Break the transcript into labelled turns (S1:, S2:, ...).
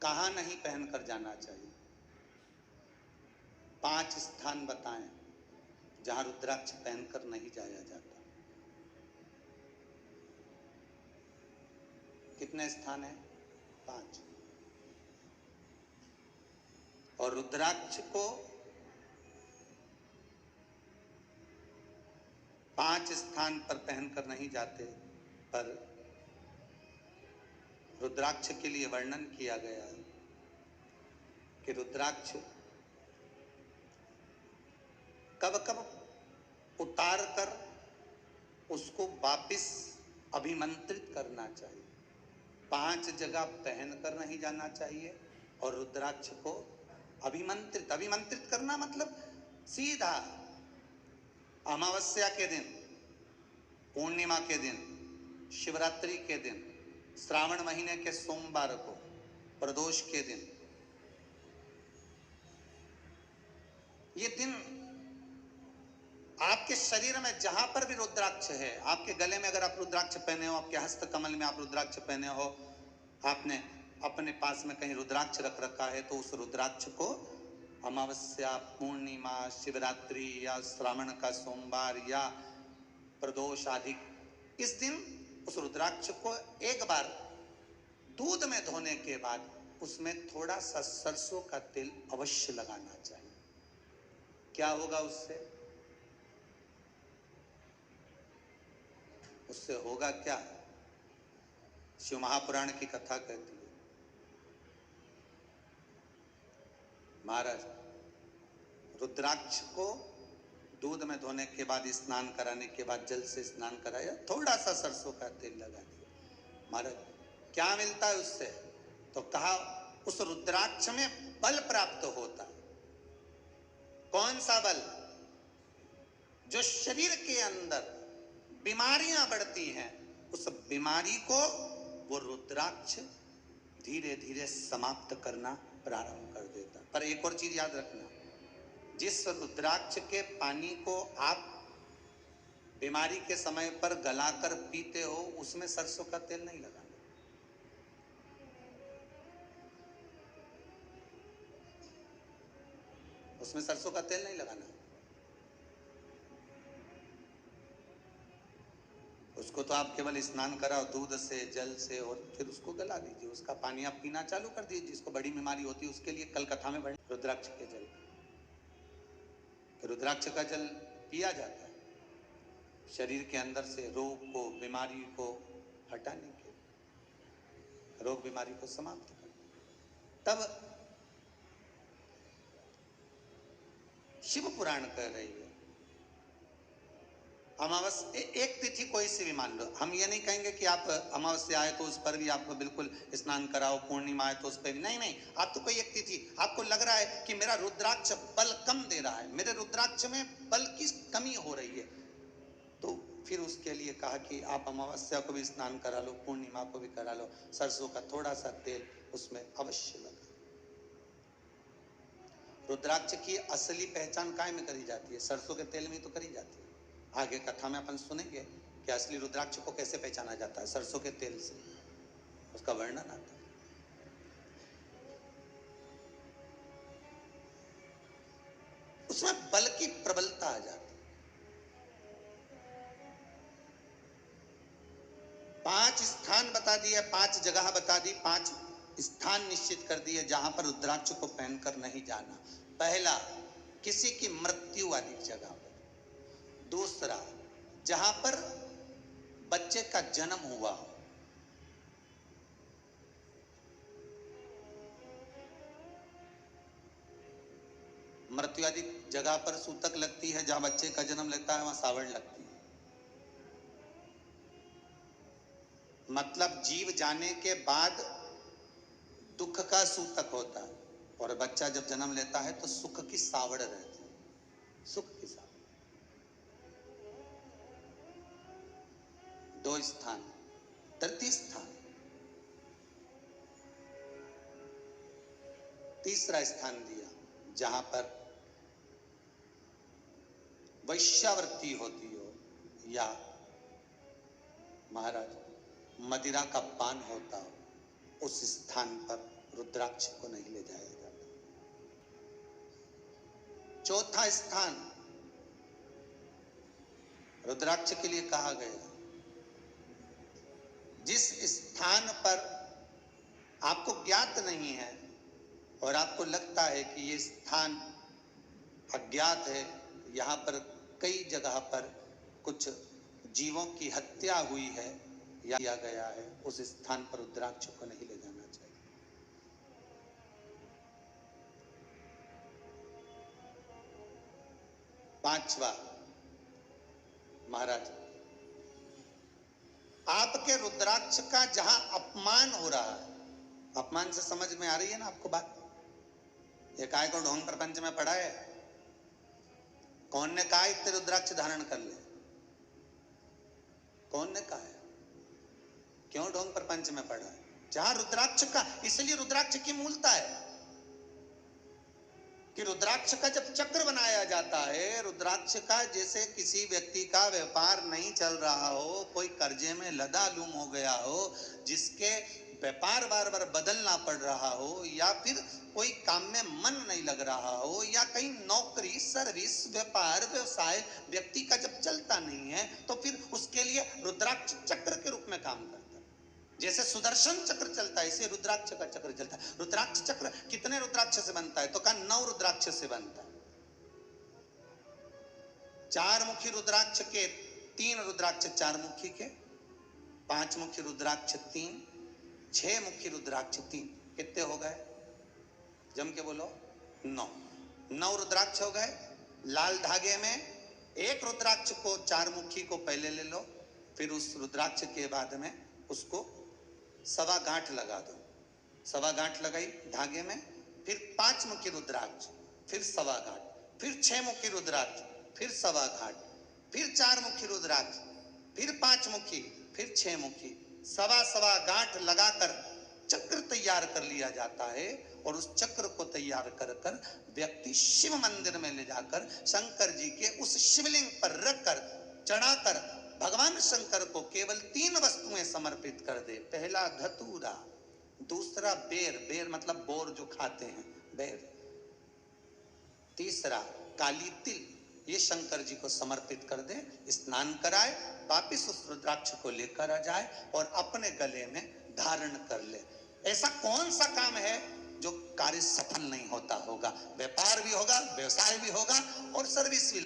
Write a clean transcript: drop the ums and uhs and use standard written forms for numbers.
S1: कहाँ नहीं पहनकर जाना चाहिए? 5 स्थान बताएं जहां रुद्राक्ष पहनकर नहीं जाया जाता। कितने स्थान हैं? 5। और रुद्राक्ष को 5 स्थान पर पहनकर नहीं जाते, पर रुद्राक्ष के लिए वर्णन किया गया है कि रुद्राक्ष कब कब उतार कर उसको वापिस अभिमंत्रित करना चाहिए। 5 जगह पहनकर नहीं जाना चाहिए और रुद्राक्ष को अभिमंत्रित करना मतलब सीधा अमावस्या के दिन, पूर्णिमा के दिन, शिवरात्रि के दिन, श्रावण महीने के सोमवार को, प्रदोष के दिन, ये दिन आपके शरीर में जहां पर भी रुद्राक्ष है, आपके गले में अगर आप रुद्राक्ष पहने हो, आपके हस्त कमल में आप रुद्राक्ष पहने हो, आपने अपने पास में कहीं रुद्राक्ष रख रखा है, तो उस रुद्राक्ष को अमावस्या, पूर्णिमा, शिवरात्रि या श्रावण का सोमवार या प्रदोष आदि, इस दिन उस रुद्राक्ष को एक बार दूध में धोने के बाद उसमें थोड़ा सा सरसों का तेल अवश्य लगाना चाहिए। क्या होगा उससे? उससे होगा क्या? शिव महापुराण की कथा कहती है, महाराज रुद्राक्ष को दूध में धोने के बाद, स्नान कराने के बाद, जल से स्नान कराया, थोड़ा सा सरसों का तेल लगा दिया। महाराज क्या मिलता है उससे? तो कहा उस रुद्राक्ष में बल प्राप्त होता है। कौन सा बल? जो शरीर के अंदर बीमारियां बढ़ती हैं, उस बीमारी को वो रुद्राक्ष धीरे धीरे समाप्त करना प्रारंभ कर देता। पर एक और चीज याद रखना, जिस रुद्राक्ष के पानी को आप बीमारी के समय पर गलाकर पीते हो, उसमें सरसों का तेल नहीं लगाना। उसमें सरसों का तेल नहीं लगाना। उसको तो आप केवल स्नान कराओ दूध से, जल से, और फिर उसको गला दीजिए, उसका पानी आप पीना चालू कर दीजिए। जिसको बड़ी बीमारी होती है उसके लिए कल कथा में बढ़ रुद्राक्ष के जल, रुद्राक्ष का जल पिया जाता है शरीर के अंदर से रोग को, बीमारी को हटाने के, रोग बीमारी को समाप्त करने। तब शिव पुराण कह रही है अमावस्या एक तिथि कोई सी भी मान लो, हम ये नहीं कहेंगे कि आप अमावस्या आए तो उस पर भी आपको बिल्कुल स्नान कराओ, पूर्णिमा आए तो उस पर भी नहीं। आप तो कोई एक तिथि, आपको लग रहा है कि मेरा रुद्राक्ष बल कम दे रहा है, मेरे रुद्राक्ष में बल की कमी हो रही है, तो फिर उसके लिए कहा कि आप अमावस्या को भी स्नान करा लो, पूर्णिमा को भी करा लो, सरसों का थोड़ा सा तेल उसमें अवश्य लगा। रुद्राक्ष की असली पहचान काय में करी जाती है? सरसों के तेल में तो करी जाती है। आगे कथा में अपन सुनेंगे कि असली रुद्राक्ष को कैसे पहचाना जाता है। सरसों के तेल से उसका वर्णन आता है। उसमें बल की प्रबलता आ जाती है। 5 स्थान बता दिए, 5 जगह बता दी, 5 स्थान निश्चित कर दिए जहां पर रुद्राक्ष को पहनकर नहीं जाना। पहला, किसी की मृत्यु वाली जगह पर। दूसरा, जहां पर बच्चे का जन्म हुआ हो। मृत्यु आदि जगह पर सूतक लगती है, जहां बच्चे का जन्म लेता है वहां सावड़ लगती है। मतलब जीव जाने के बाद दुख का सूतक होता है, और बच्चा जब जन्म लेता है तो सुख की सावड़ रहती है, सुख की सावड़। 2 स्थान। तृतीय स्थान, तीसरा स्थान दिया जहां पर वैश्यावृत्ति होती हो या महाराज मदिरा का पान होता हो, उस स्थान पर रुद्राक्ष को नहीं ले जाया जाता। चौथा स्थान रुद्राक्ष के लिए कहा गया, जिस स्थान पर आपको ज्ञात नहीं है और आपको लगता है कि ये स्थान अज्ञात है, यहाँ पर कई जगह पर कुछ जीवों की हत्या हुई है या किया गया है, उस स्थान पर रुद्राक्ष को नहीं ले जाना चाहिए। पांचवा, महाराज आपके रुद्राक्ष का जहां अपमान हो रहा है, अपमान से समझ में आ रही है ना आपको बात? ये काय को ढोंग प्रपंच में पढ़ा है? कौन ने कहा इतने रुद्राक्ष धारण कर ले? कौन ने कहा है? क्यों ढोंग प्रपंच में पढ़ा है? जहां रुद्राक्ष का, इसलिए रुद्राक्ष की मूलता है कि रुद्राक्ष का जब चक्र बनाया जाता है, रुद्राक्ष का जैसे किसी व्यक्ति का व्यापार नहीं चल रहा हो, कोई कर्जे में लदालूम हो गया हो, जिसके व्यापार बार बार बदलना पड़ रहा हो, या फिर कोई काम में मन नहीं लग रहा हो, या कहीं नौकरी सर्विस व्यापार व्यवसाय व्यक्ति का जब चलता नहीं है, तो फिर उसके लिए रुद्राक्ष चक्र के रूप में काम करता है। जैसे सुदर्शन चक्र चलता है, इसे रुद्राक्ष का चक्र चलता है। रुद्राक्ष चक्र कितने रुद्राक्ष से बनता है? तो कहा 9 रुद्राक्ष से बनता है। 4 मुखी रुद्राक्ष के 3 रुद्राक्ष 4 मुखी के, 5 मुखी रुद्राक्ष 3, 6 मुखी रुद्राक्ष 3, कितने हो गए? जम के बोलो 9 रुद्राक्ष हो गए। लाल धागे में एक रुद्राक्ष को 4 मुखी को पहले ले लो, फिर उस रुद्राक्ष के बाद में उसको सवा गांठ लगा दो। सवा गांठ लगाई धागे में, फिर 5 मुखी रुद्राक्ष, फिर सवा गांठ, फिर 6 मुखी रुद्राक्ष, फिर सवा गांठ, फिर 4 मुखी रुद्राक्ष, फिर 5 मुखी, फिर 6 मुखी, सवा गांठ लगाकर चक्र तैयार कर लिया जाता है। और उस चक्र को तैयार कर कर व्यक्ति शिव मंदिर में ले जाकर शंकर जी के उस शिवलिंग पर रखकर चढ़ाकर भगवान शंकर को केवल 3 वस्तुएं समर्पित कर दे। पहला धतूरा, दूसरा बेर, बेर मतलब बोर जो खाते हैं बेर, तीसरा काली तिल, ये शंकर जी को समर्पित कर दे, स्नान कराए, वापिस उस रुद्राक्ष को लेकर आ जाए और अपने गले में धारण कर ले। ऐसा कौन सा काम है जो कार्य सफल नहीं होता होगा? व्यापार भी होगा, व्यवसाय भी होगा और सर्विस भी।